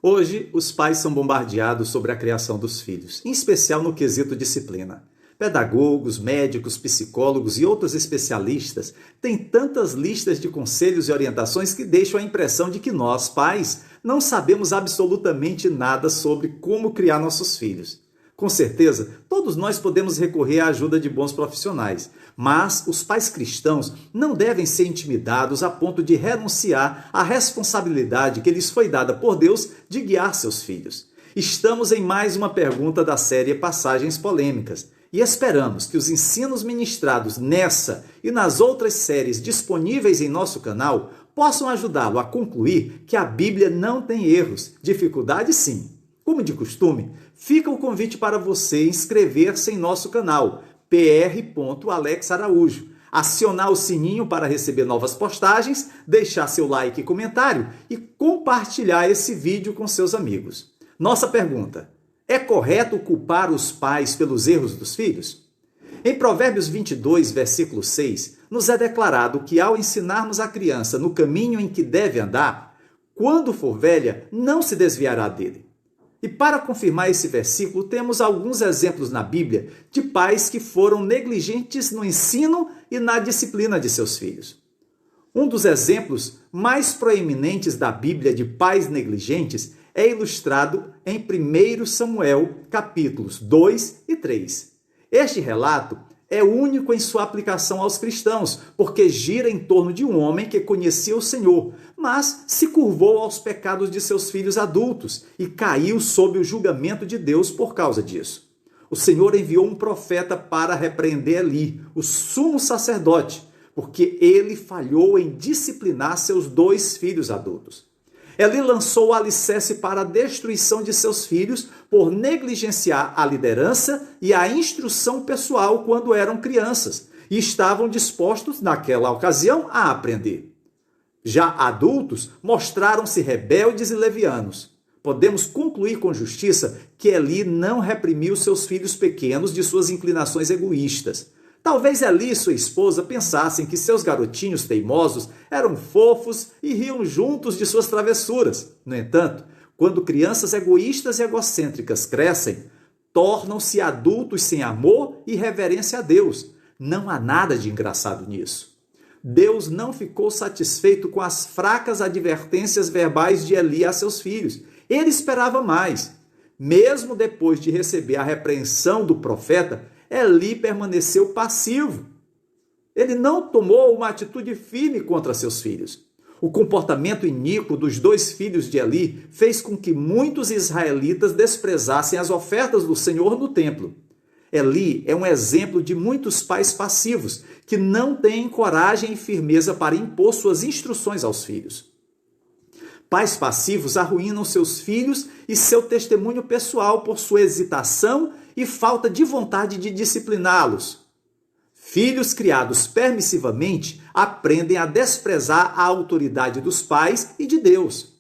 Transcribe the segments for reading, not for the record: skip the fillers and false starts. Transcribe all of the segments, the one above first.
Hoje, os pais são bombardeados sobre a criação dos filhos, em especial no quesito disciplina. Pedagogos, médicos, psicólogos e outros especialistas têm tantas listas de conselhos e orientações que deixam a impressão de que nós, pais, não sabemos absolutamente nada sobre como criar nossos filhos. Com certeza, todos nós podemos recorrer à ajuda de bons profissionais, mas os pais cristãos não devem ser intimidados a ponto de renunciar à responsabilidade que lhes foi dada por Deus de guiar seus filhos. Estamos em mais uma pergunta da série Passagens Polêmicas e esperamos que os ensinos ministrados nessa e nas outras séries disponíveis em nosso canal possam ajudá-lo a concluir que a Bíblia não tem erros, dificuldades sim. Como de costume, fica o convite para você inscrever-se em nosso canal, pr.alexaraújo, acionar o sininho para receber novas postagens, deixar seu like e comentário e compartilhar esse vídeo com seus amigos. Nossa pergunta: é correto culpar os pais pelos erros dos filhos? Em Provérbios 22, versículo 6, nos é declarado que ao ensinarmos a criança no caminho em que deve andar, quando for velha, não se desviará dele. E para confirmar esse versículo, temos alguns exemplos na Bíblia de pais que foram negligentes no ensino e na disciplina de seus filhos. Um dos exemplos mais proeminentes da Bíblia de pais negligentes é ilustrado em 1 Samuel, capítulos 2 e 3. Este relato é único em sua aplicação aos cristãos, porque gira em torno de um homem que conhecia o Senhor, mas se curvou aos pecados de seus filhos adultos e caiu sob o julgamento de Deus por causa disso. O Senhor enviou um profeta para repreender Eli, o sumo sacerdote, porque ele falhou em disciplinar seus 2 filhos adultos. Eli lançou o alicerce para a destruição de seus filhos por negligenciar a liderança e a instrução pessoal quando eram crianças e estavam dispostos, naquela ocasião, a aprender. Já adultos mostraram-se rebeldes e levianos. Podemos concluir com justiça que Eli não reprimiu seus filhos pequenos de suas inclinações egoístas. Talvez Eli e sua esposa pensassem que seus garotinhos teimosos eram fofos e riam juntos de suas travessuras. No entanto, quando crianças egoístas e egocêntricas crescem, tornam-se adultos sem amor e reverência a Deus. Não há nada de engraçado nisso. Deus não ficou satisfeito com as fracas advertências verbais de Eli a seus filhos. Ele esperava mais. Mesmo depois de receber a repreensão do profeta, Eli permaneceu passivo. Ele não tomou uma atitude firme contra seus filhos. O comportamento iníquo dos 2 filhos de Eli fez com que muitos israelitas desprezassem as ofertas do Senhor no templo. Eli é um exemplo de muitos pais passivos que não têm coragem e firmeza para impor suas instruções aos filhos. Pais passivos arruinam seus filhos e seu testemunho pessoal por sua hesitação e falta de vontade de discipliná-los. Filhos criados permissivamente aprendem a desprezar a autoridade dos pais e de Deus.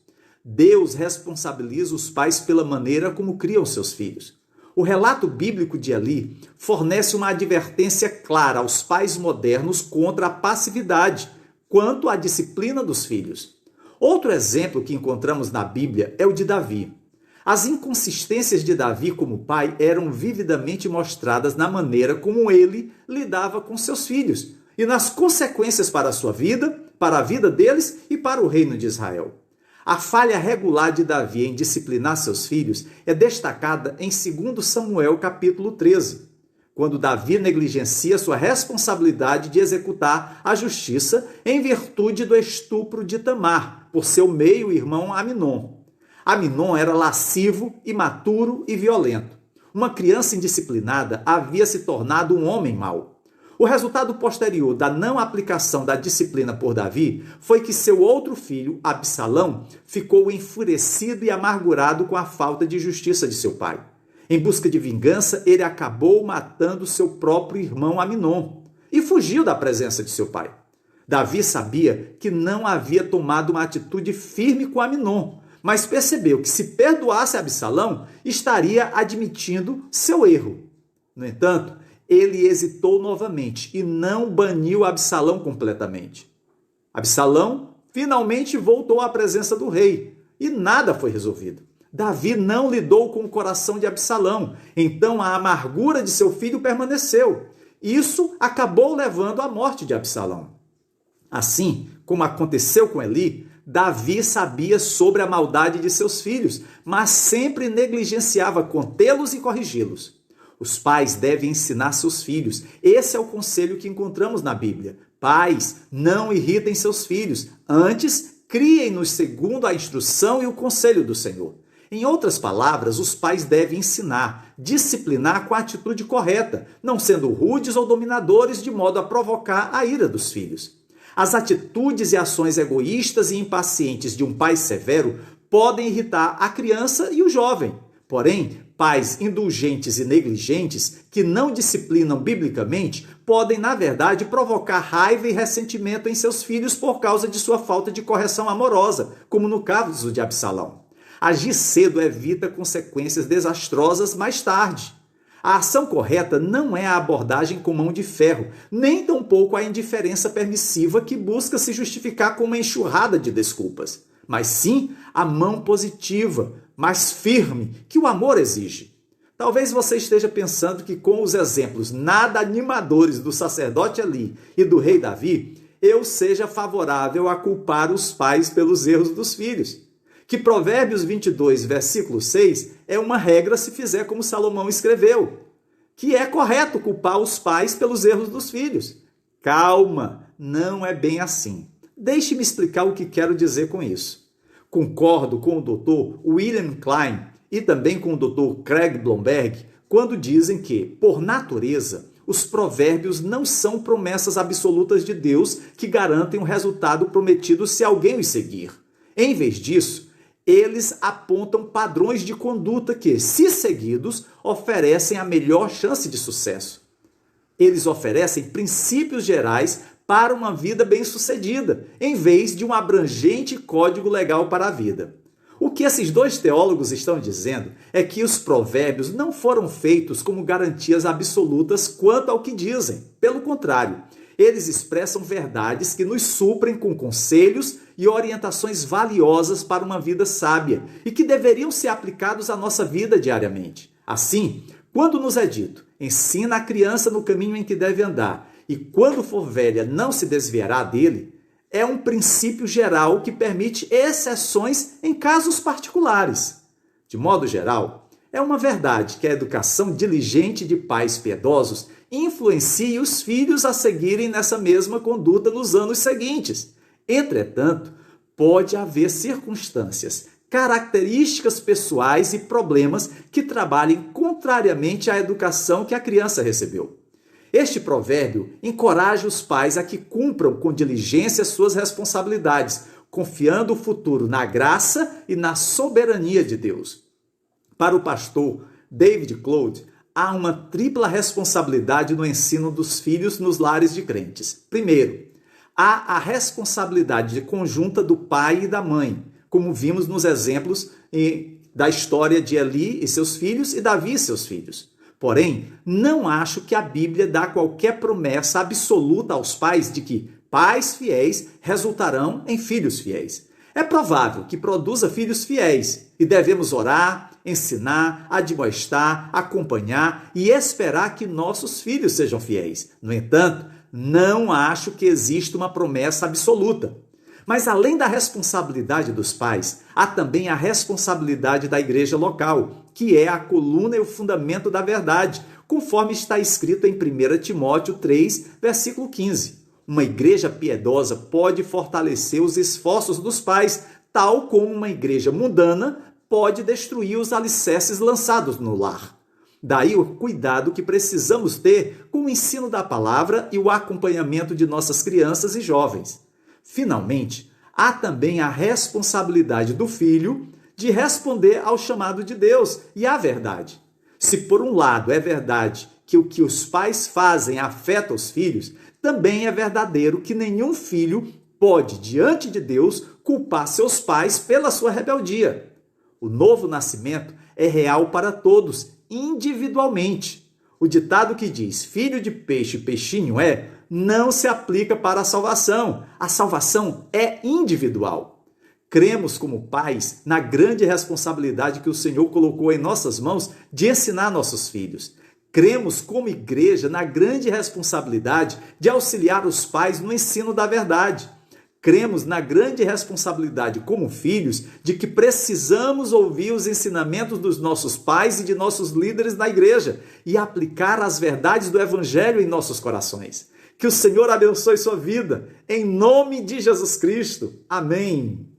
Deus responsabiliza os pais pela maneira como criam seus filhos. O relato bíblico de Eli fornece uma advertência clara aos pais modernos contra a passividade quanto à disciplina dos filhos. Outro exemplo que encontramos na Bíblia é o de Davi. As inconsistências de Davi como pai eram vividamente mostradas na maneira como ele lidava com seus filhos e nas consequências para a sua vida, para a vida deles e para o reino de Israel. A falha regular de Davi em disciplinar seus filhos é destacada em 2 Samuel capítulo 13, quando Davi negligencia sua responsabilidade de executar a justiça em virtude do estupro de Tamar por seu meio-irmão Aminon. Aminon era lascivo, imaturo e violento. Uma criança indisciplinada havia se tornado um homem mau. O resultado posterior da não aplicação da disciplina por Davi foi que seu outro filho, Absalão, ficou enfurecido e amargurado com a falta de justiça de seu pai. Em busca de vingança, ele acabou matando seu próprio irmão Aminon e fugiu da presença de seu pai. Davi sabia que não havia tomado uma atitude firme com Aminon, mas percebeu que se perdoasse Absalão, estaria admitindo seu erro. No entanto, ele hesitou novamente e não baniu Absalão completamente. Absalão finalmente voltou à presença do rei e nada foi resolvido. Davi não lidou com o coração de Absalão, então a amargura de seu filho permaneceu. Isso acabou levando à morte de Absalão. Assim como aconteceu com Eli, Davi sabia sobre a maldade de seus filhos, mas sempre negligenciava contê-los e corrigi-los. Os pais devem ensinar seus filhos. Esse é o conselho que encontramos na Bíblia. Pais, não irritem seus filhos. Antes, criem-nos segundo a instrução e o conselho do Senhor. Em outras palavras, os pais devem ensinar, disciplinar com a atitude correta, não sendo rudes ou dominadores de modo a provocar a ira dos filhos. As atitudes e ações egoístas e impacientes de um pai severo podem irritar a criança e o jovem. Porém, pais indulgentes e negligentes, que não disciplinam biblicamente, podem, na verdade, provocar raiva e ressentimento em seus filhos por causa de sua falta de correção amorosa, como no caso de Absalão. Agir cedo evita consequências desastrosas mais tarde. A ação correta não é a abordagem com mão de ferro, nem tampouco a indiferença permissiva que busca se justificar com uma enxurrada de desculpas, mas sim a mão positiva, mais firme, que o amor exige. Talvez você esteja pensando que com os exemplos nada animadores do sacerdote Eli e do rei Davi, eu seja favorável a culpar os pais pelos erros dos filhos. Que Provérbios 22, versículo 6, é uma regra se fizer como Salomão escreveu, que é correto culpar os pais pelos erros dos filhos. Calma, não é bem assim. Deixe-me explicar o que quero dizer com isso. Concordo com o Dr. William Klein e também com o Dr. Craig Blomberg quando dizem que, por natureza, os provérbios não são promessas absolutas de Deus que garantem o resultado prometido se alguém os seguir. Em vez disso, eles apontam padrões de conduta que, se seguidos, oferecem a melhor chance de sucesso. Eles oferecem princípios gerais para uma vida bem-sucedida, em vez de um abrangente código legal para a vida. O que esses dois teólogos estão dizendo é que os provérbios não foram feitos como garantias absolutas quanto ao que dizem. Pelo contrário, eles expressam verdades que nos suprem com conselhos e orientações valiosas para uma vida sábia e que deveriam ser aplicados à nossa vida diariamente. Assim, quando nos é dito, ensina a criança no caminho em que deve andar e quando for velha não se desviará dele, é um princípio geral que permite exceções em casos particulares. De modo geral, é uma verdade que a educação diligente de pais piedosos influencie os filhos a seguirem nessa mesma conduta nos anos seguintes. Entretanto, pode haver circunstâncias, características pessoais e problemas que trabalhem contrariamente à educação que a criança recebeu. Este provérbio encoraja os pais a que cumpram com diligência suas responsabilidades, confiando o futuro na graça e na soberania de Deus. Para o pastor David Cloud, há uma tripla responsabilidade no ensino dos filhos nos lares de crentes. Primeiro, há a responsabilidade conjunta do pai e da mãe, como vimos nos exemplos da história de Eli e seus filhos e Davi e seus filhos. Porém, não acho que a Bíblia dá qualquer promessa absoluta aos pais de que pais fiéis resultarão em filhos fiéis. É provável que produza filhos fiéis e devemos orar, ensinar, admoestar, acompanhar e esperar que nossos filhos sejam fiéis. No entanto, não acho que exista uma promessa absoluta. Mas além da responsabilidade dos pais, há também a responsabilidade da igreja local, que é a coluna e o fundamento da verdade, conforme está escrito em 1 Timóteo 3, versículo 15. Uma igreja piedosa pode fortalecer os esforços dos pais, tal como uma igreja mundana pode destruir os alicerces lançados no lar. Daí o cuidado que precisamos ter com o ensino da palavra e o acompanhamento de nossas crianças e jovens. Finalmente, há também a responsabilidade do filho de responder ao chamado de Deus e à verdade. Se por um lado é verdade que o que os pais fazem afeta os filhos, também é verdadeiro que nenhum filho pode, diante de Deus, culpar seus pais pela sua rebeldia. O novo nascimento é real para todos, individualmente. O ditado que diz, filho de peixe, peixinho não se aplica para a salvação. A salvação é individual. Cremos como pais na grande responsabilidade que o Senhor colocou em nossas mãos de ensinar nossos filhos. Cremos como igreja na grande responsabilidade de auxiliar os pais no ensino da verdade. Cremos na grande responsabilidade como filhos de que precisamos ouvir os ensinamentos dos nossos pais e de nossos líderes na igreja e aplicar as verdades do Evangelho em nossos corações. Que o Senhor abençoe sua vida, em nome de Jesus Cristo. Amém.